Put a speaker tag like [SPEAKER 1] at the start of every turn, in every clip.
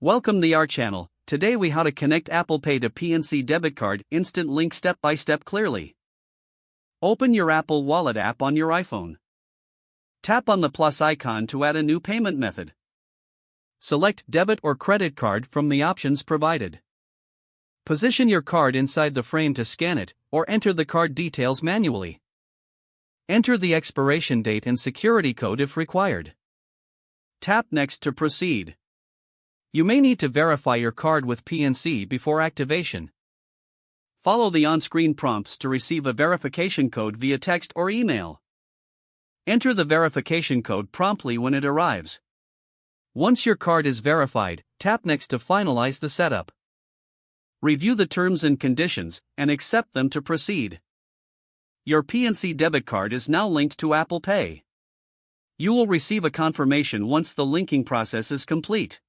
[SPEAKER 1] Welcome to our channel. Today we how to connect Apple Pay to PNC debit card instant link step by step clearly. Open your Apple Wallet app on your iPhone. Tap on the plus icon to add a new payment method. Select debit or credit card from the options provided. Position your card inside the frame to scan it, or enter the card details manually. Enter the expiration date and security code if required. Tap Next to proceed. You may need to verify your card with PNC before activation. Follow the on-screen prompts to receive a verification code via text or email. Enter the verification code promptly when it arrives. Once your card is verified, tap Next to finalize the setup. Review the terms and conditions, and accept them to proceed. Your PNC debit card is now linked to Apple Pay. You will receive a confirmation once the linking process is complete.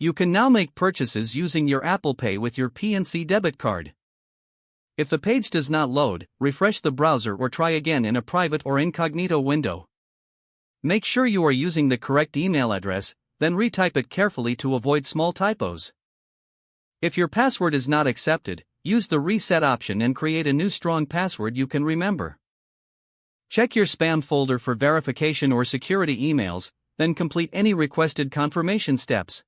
[SPEAKER 1] You can now make purchases using your Apple Pay with your PNC debit card. If the page does not load, refresh the browser or try again in a private or incognito window. Make sure you are using the correct email address, then retype it carefully to avoid small typos. If your password is not accepted, use the reset option and create a new strong password you can remember. Check your spam folder for verification or security emails, then complete any requested confirmation steps.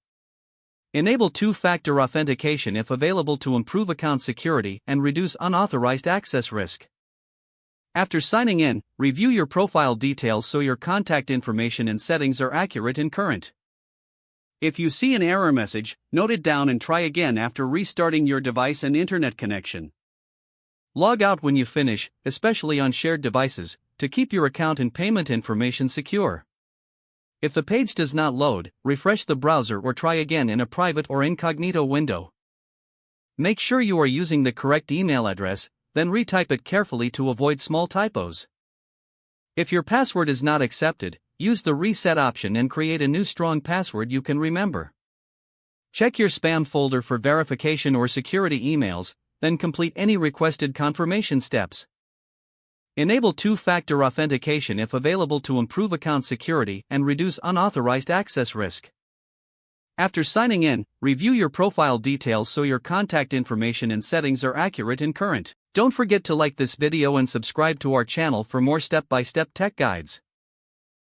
[SPEAKER 1] Enable two-factor authentication if available to improve account security and reduce unauthorized access risk. After signing in, review your profile details so your contact information and settings are accurate and current. If you see an error message, note it down and try again after restarting your device and internet connection. Log out when you finish, especially on shared devices, to keep your account and payment information secure. If the page does not load, refresh the browser or try again in a private or incognito window. Make sure you are using the correct email address, then retype it carefully to avoid small typos. If your password is not accepted, use the reset option and create a new strong password you can remember. Check your spam folder for verification or security emails, then complete any requested confirmation steps. Enable two-factor authentication if available to improve account security and reduce unauthorized access risk. After signing in, review your profile details so your contact information and settings are accurate and current. Don't forget to like this video and subscribe to our channel for more step-by-step tech guides.